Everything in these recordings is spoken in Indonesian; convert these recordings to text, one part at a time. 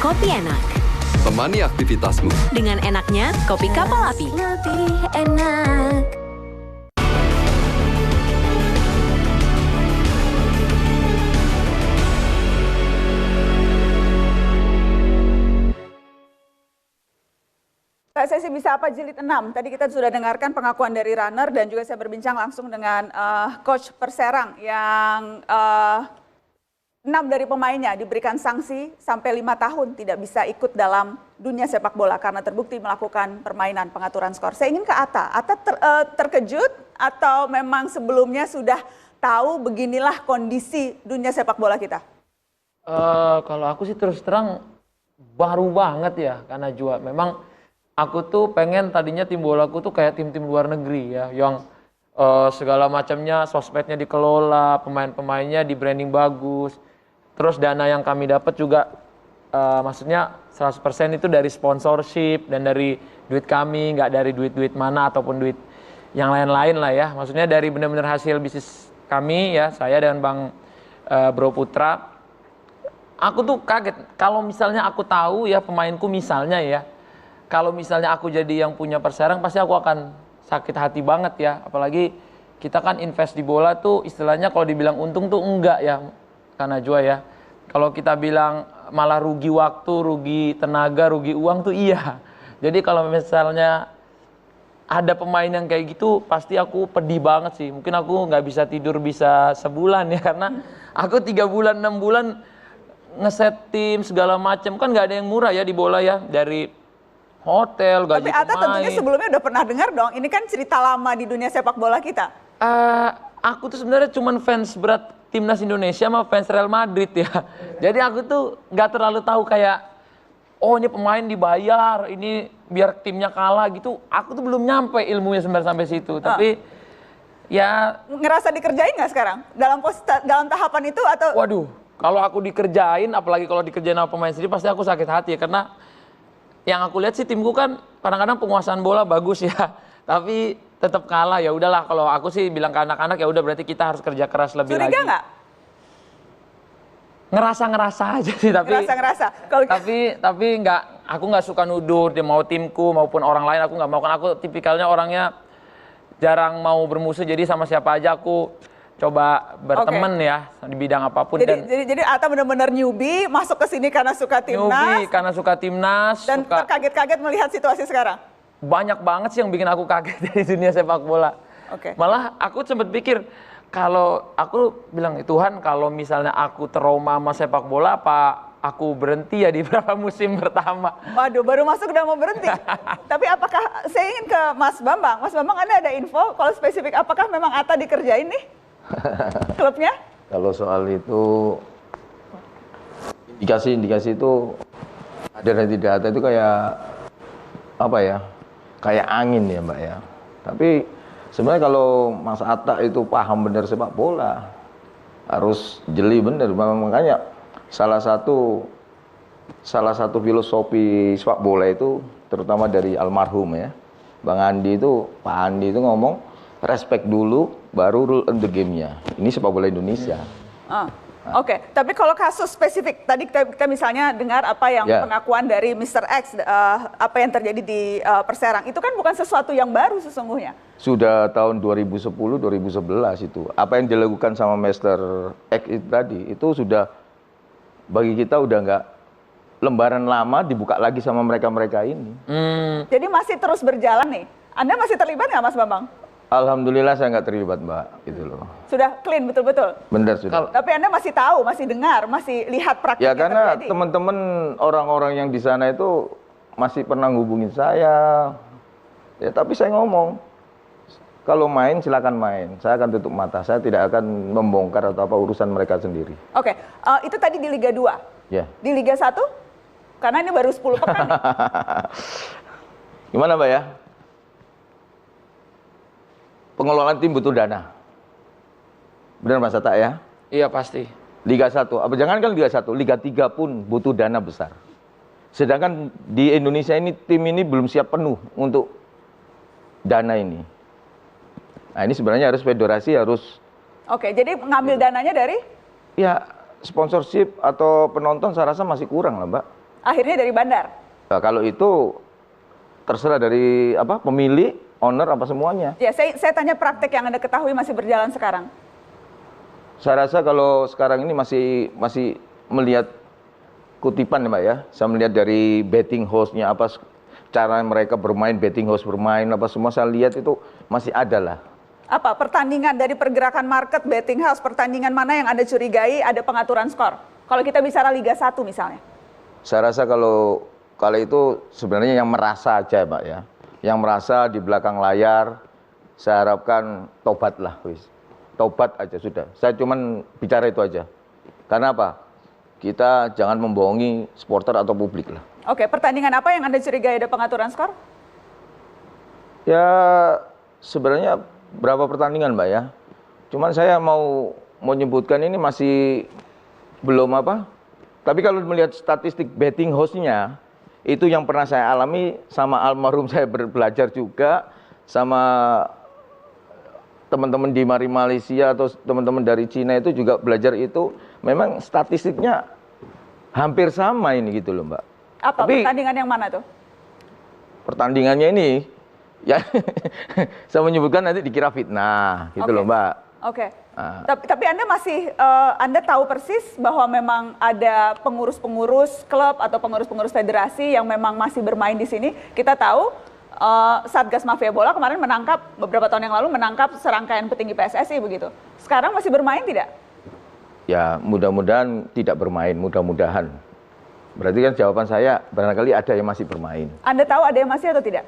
Kopi Enak. Temani aktivitasmu Dengan enaknya kopi kapal api. Lebih enak. Sesi Bisa Apa Jilid 6. Tadi kita sudah dengarkan pengakuan dari runner dan juga saya berbincang langsung dengan coach Perserang yang 6 dari pemainnya diberikan sanksi sampai 5 tahun tidak bisa ikut dalam dunia sepak bola karena terbukti melakukan permainan pengaturan skor. Saya ingin ke Atta. Atta terkejut atau memang sebelumnya sudah tahu beginilah kondisi dunia sepak bola kita? Kalau aku sih terus terang baru banget ya, karena juga memang aku tuh pengen tadinya tim bolaku tuh kayak tim-tim luar negeri ya, yang segala macamnya sosmednya dikelola, pemain-pemainnya di branding bagus, terus dana yang kami dapat juga maksudnya 100% itu dari sponsorship dan dari duit kami, nggak dari duit-duit mana ataupun duit yang lain-lain lah ya, maksudnya dari benar-benar hasil bisnis kami ya, saya dan Bang Bro Putra. Aku tuh kaget kalau misalnya aku tahu ya pemainku misalnya ya, kalau misalnya aku jadi yang punya Perserang pasti aku akan sakit hati banget ya. Apalagi kita kan invest di bola tuh istilahnya kalau dibilang untung tuh enggak ya, karena Najwa ya. Kalau kita bilang malah rugi waktu, rugi tenaga, rugi uang tuh iya. Jadi kalau misalnya ada pemain yang kayak gitu pasti aku pedih banget sih. Mungkin aku nggak bisa tidur bisa sebulan ya, karena aku 3 bulan 6 bulan ngeset tim segala macam, kan nggak ada yang murah ya di bola ya, dari hotel, gaji Tapi Atta pemain. tentunya sebelumnya udah pernah dengar dong, ini kan cerita lama di dunia sepak bola kita. Aku tuh sebenarnya cuman fans berat timnas Indonesia sama fans Real Madrid ya. Jadi aku tuh nggak terlalu tahu kayak, oh ini pemain dibayar, ini biar timnya kalah gitu. Aku tuh belum nyampe ilmunya sebenarnya sampai situ. Tapi ya, Ngerasa dikerjain nggak sekarang? Dalam tahapan itu atau? waduh, kalau aku dikerjain, apalagi kalau dikerjain sama pemain sendiri, pasti aku sakit hati ya. Karena yang aku lihat sih timku kan kadang-kadang penguasaan bola bagus ya, tapi tetap kalah. Ya udahlah, kalau aku sih bilang ke anak-anak ya udah berarti kita harus kerja keras lebih Curiga lagi. nggak? Ngerasa aja sih, Ngerasa. Kalau tapi nggak, aku nggak suka nuduh dia, mau timku maupun orang lain aku nggak mau, kan aku tipikalnya orangnya jarang mau bermusuh, jadi sama siapa aja aku coba berteman ya di bidang apapun. jadi Atta benar-benar newbie masuk ke sini karena suka timnas Newbie, karena suka timnas, dan terkaget-kaget melihat situasi sekarang. banyak banget sih yang bikin aku kaget dari dunia sepak bola. Oke. Malah aku sempat pikir, kalau aku bilang, Tuhan kalau misalnya aku trauma sama sepak bola, apa aku berhenti ya di beberapa musim pertama. Waduh, baru masuk udah mau berhenti. Tapi apakah, saya ingin ke Mas Bambang. Mas Bambang, Anda ada info kalau spesifik apakah memang Atta dikerjain nih klubnya? Kalau soal itu indikasi itu ada dan tidak ada itu kayak apa ya? Kayak angin ya, Mbak ya. Tapi sebenarnya kalau Mas Atta itu paham benar sepak bola, harus jeli benar. Makanya salah satu filosofi sepak bola itu terutama dari almarhum ya, Bang Andi itu, Pak Andi itu ngomong respect dulu baru rule in the game-nya. Ini sepak bola Indonesia. Oke, tapi kalau kasus spesifik, tadi kita misalnya dengar apa yang Ya. pengakuan dari Mr. X, apa yang terjadi di Perserang, itu kan bukan sesuatu yang baru sesungguhnya. Sudah tahun 2010-2011 itu. Apa yang dilakukan sama Mr. X itu tadi, itu sudah bagi kita udah nggak lembaran lama dibuka lagi sama mereka-mereka ini. Jadi masih terus berjalan nih. Anda masih terlibat nggak, Mas Bambang? Alhamdulillah saya nggak terlibat, Mbak, gitu loh. Sudah clean betul-betul? Benar sudah. Tapi Anda masih tahu, masih dengar, masih lihat praktiknya Ya karena terjadi? teman-teman orang-orang yang di sana itu masih pernah ngubungin saya. Ya tapi saya ngomong, kalau main silakan main. Saya akan tutup mata. Saya tidak akan membongkar atau apa urusan mereka sendiri. Oke, itu tadi di Liga 2. Ya. Di Liga 1? Karena ini baru 10 pekan nih. Gimana, Mbak ya? Pengelolaan tim butuh dana. Benar Mas Atta ya? Iya pasti. Liga 1, apa jangan kan Liga 1, Liga 3 pun butuh dana besar. Sedangkan di Indonesia ini tim ini belum siap penuh untuk dana ini. Nah, ini sebenarnya harus federasi harus Oke, jadi ngambil dananya dari? ya sponsorship atau penonton saya rasa masih kurang lah, Mbak. Akhirnya dari bandar. Nah, kalau itu terserah dari apa pemilik, owner apa semuanya. Ya, saya tanya praktek yang Anda ketahui masih berjalan sekarang. Saya rasa kalau sekarang ini masih melihat kutipan ya Mbak ya. Saya melihat dari betting house-nya apa cara mereka bermain, betting house bermain apa semua saya lihat itu masih ada lah. Apa pertandingan dari pergerakan market betting house, pertandingan mana yang Anda curigai ada pengaturan skor? Kalau kita bicara Liga 1 misalnya. Saya rasa kalau itu sebenarnya yang merasa aja Mbak ya. Yang merasa di belakang layar, saya harapkan tobatlah wis. Tobat aja sudah. Saya cuman bicara itu aja. Karena apa? Kita jangan membohongi supporter atau publik lah. Oke, pertandingan apa yang Anda curigai ada pengaturan skor? Ya sebenarnya berapa pertandingan Mbak ya. Cuman saya mau menyebutkan ini masih belum apa. Tapi kalau melihat statistik betting house-nya, itu yang pernah saya alami sama almarhum saya belajar juga, sama teman-teman di Malaysia atau teman-teman dari Cina itu juga belajar itu, memang statistiknya hampir sama ini gitu loh Mbak. Apa Tapi, pertandingan yang mana tuh? pertandingannya ini, ya saya menyebutkan nanti dikira fitnah gitu loh Mbak. Oke. Tapi Anda masih, Anda tahu persis bahwa memang ada pengurus-pengurus klub atau pengurus-pengurus federasi yang memang masih bermain di sini. Kita tahu Satgas Mafia Bola kemarin menangkap, beberapa tahun yang lalu menangkap serangkaian petinggi PSSI begitu. Sekarang masih bermain tidak? Ya mudah-mudahan tidak bermain, mudah-mudahan. Berarti kan jawaban saya barangkali ada yang masih bermain. Anda tahu ada yang masih atau tidak?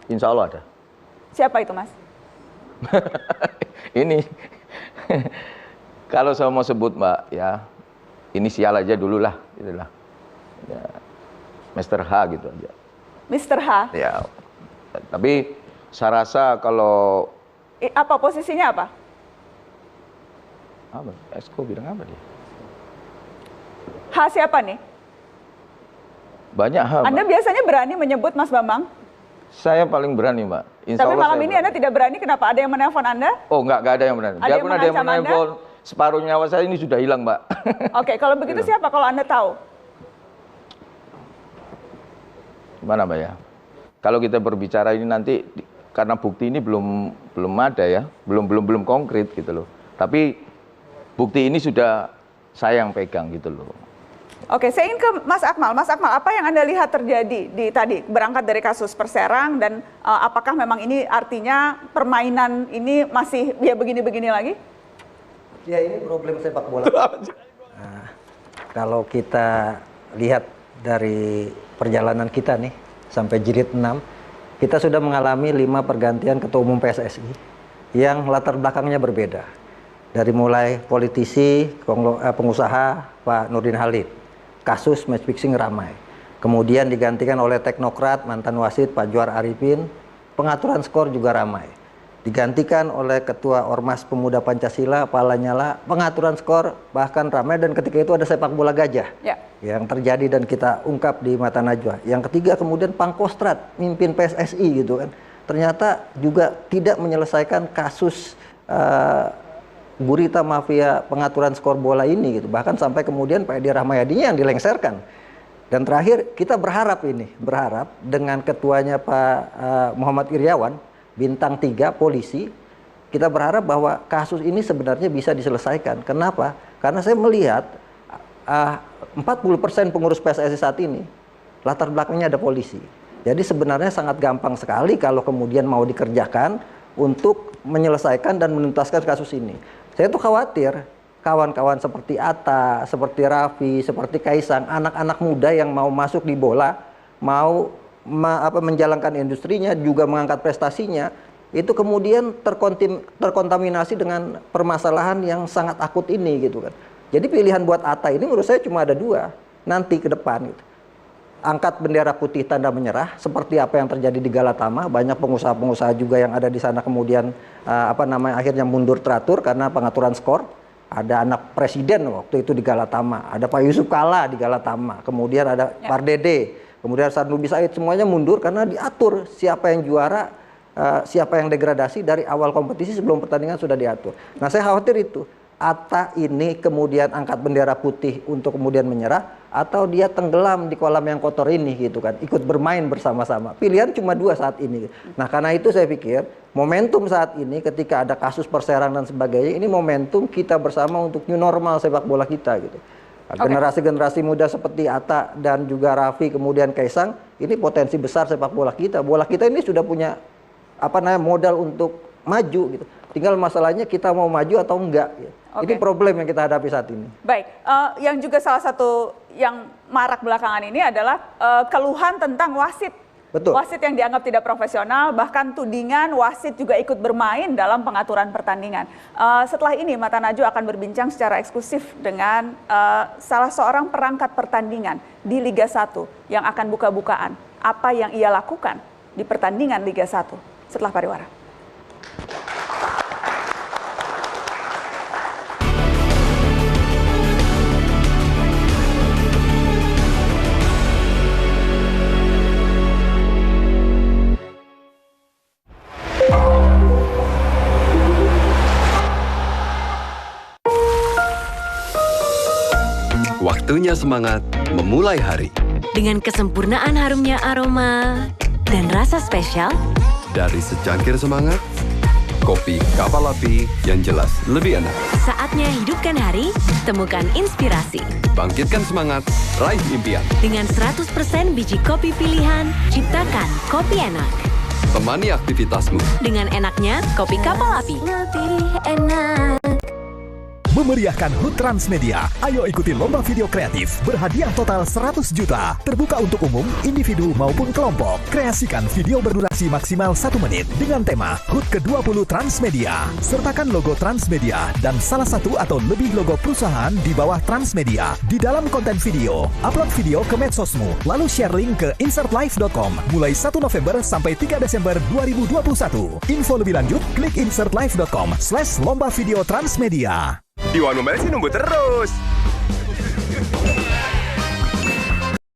Insya Allah ada. Siapa itu Mas? Ini kalau saya mau sebut Mbak ya inisial aja dulu lah, itulah. Ya, Mr. H gitu aja. Mr. H. Ya. Tapi saya rasa kalau Apa posisinya apa? apa? Esko bilang apa dia? H siapa nih? Banyak H. Anda Mbak. biasanya berani menyebut Mas Bambang? Saya paling berani Mbak. Insya Tapi Allah malam saya ini berani. Anda tidak berani, kenapa? Ada yang menelpon Anda? Oh enggak ada yang berani. Ada Dia yang pernah ada yang mengancam Anda? menelpon, separuh nyawa saya ini sudah hilang Mbak. Oke, kalau begitu siapa kalau Anda tahu? Gimana Mbak ya? Kalau kita berbicara ini nanti karena bukti ini belum ada ya, belum konkret gitu loh. Tapi bukti ini sudah saya yang pegang gitu loh. Oke, saya ingin ke Mas Akmal. Mas Akmal, apa yang Anda lihat terjadi di tadi berangkat dari kasus Perserang dan apakah memang ini artinya permainan ini masih ya begini-begini lagi? Ya ini problem sepak bola. Nah, kalau kita lihat dari perjalanan kita nih sampai jilid 6, kita sudah mengalami 5 pergantian ketua umum PSSI yang latar belakangnya berbeda. Dari mulai politisi, pengusaha Pak Nurdin Halid, kasus match fixing ramai. Kemudian digantikan oleh teknokrat mantan wasit Pak Juar Arifin, pengaturan skor juga ramai. Digantikan oleh ketua Ormas Pemuda Pancasila Pak Lanyala, pengaturan skor bahkan ramai, dan ketika itu ada sepak bola gajah yang terjadi dan kita ungkap di Mata Najwa. Yang ketiga kemudian Pangkostrat, mimpin PSSI gitu kan. Ternyata juga tidak menyelesaikan kasus gurita mafia pengaturan skor bola ini gitu. Bahkan sampai kemudian Pak Edi Rahmayadinya yang dilengsarkan. Dan terakhir kita berharap dengan ketuanya Pak Muhammad Iryawan, bintang 3 polisi, kita berharap bahwa kasus ini sebenarnya bisa diselesaikan. Kenapa? Karena saya melihat 40% pengurus PSSI saat ini latar belakangnya ada polisi. Jadi sebenarnya sangat gampang sekali kalau kemudian mau dikerjakan untuk menyelesaikan dan menuntaskan kasus ini. Saya tuh khawatir kawan-kawan seperti Atta, seperti Raffi, seperti Kaisang, anak-anak muda yang mau masuk di bola, mau menjalankan industrinya, juga mengangkat prestasinya, itu kemudian terkontaminasi dengan permasalahan yang sangat akut ini gitu kan. Jadi pilihan buat Atta ini menurut saya cuma ada 2 nanti ke depan gitu. Angkat bendera putih tanda menyerah seperti apa yang terjadi di Galatama. Banyak pengusaha-pengusaha juga yang ada di sana kemudian akhirnya mundur teratur karena pengaturan skor. Ada anak presiden waktu itu di Galatama, ada Pak Yusuf Kalla di Galatama, kemudian ada Pardede, kemudian Sarnubi Said, semuanya mundur karena diatur siapa yang juara, siapa yang degradasi dari awal kompetisi sebelum pertandingan sudah diatur. Nah saya khawatir itu Atta ini kemudian angkat bendera putih untuk kemudian menyerah, atau dia tenggelam di kolam yang kotor ini gitu kan, ikut bermain bersama-sama. Pilihan cuma dua saat ini. Nah karena itu saya pikir momentum saat ini ketika ada kasus Perserang dan sebagainya, ini momentum kita bersama untuk new normal sepak bola kita gitu. Generasi-generasi muda seperti Atta dan juga Raffi kemudian Kaisang, ini potensi besar sepak bola kita. Bola kita ini sudah punya modal untuk maju gitu. Tinggal masalahnya kita mau maju atau enggak. Gitu. Ini problem yang kita hadapi saat ini. Baik, yang juga salah satu yang marak belakangan ini adalah keluhan tentang wasit. Betul. Wasit yang dianggap tidak profesional, bahkan tudingan wasit juga ikut bermain dalam pengaturan pertandingan. Setelah ini Mata Najwa akan berbincang secara eksklusif dengan salah seorang perangkat pertandingan di Liga 1 yang akan buka-bukaan. Apa yang ia lakukan di pertandingan Liga 1 setelah pariwara. Waktunya semangat memulai hari. Dengan kesempurnaan harumnya aroma dan rasa spesial, Dari secangkir semangat, kopi kapal api yang jelas lebih enak. saatnya hidupkan hari, temukan inspirasi. Bangkitkan semangat, raih impian. Dengan 100% biji kopi pilihan, ciptakan kopi enak. Temani aktivitasmu. Dengan enaknya kopi kapal api. lebih enak. Memeriahkan HUT Transmedia. Ayo ikuti lomba video kreatif berhadiah total 100 juta. Terbuka untuk umum, individu maupun kelompok. Kreasikan video berdurasi maksimal 1 menit dengan tema HUT ke-20 Transmedia. Sertakan logo Transmedia dan salah satu atau lebih logo perusahaan di bawah Transmedia di dalam konten video. Upload video ke medsosmu, lalu share link ke insertlive.com mulai 1 November sampai 3 Desember 2021. Info lebih lanjut, klik insertlive.com/lomba video Transmedia. Di Wanu Mel sih nunggu terus.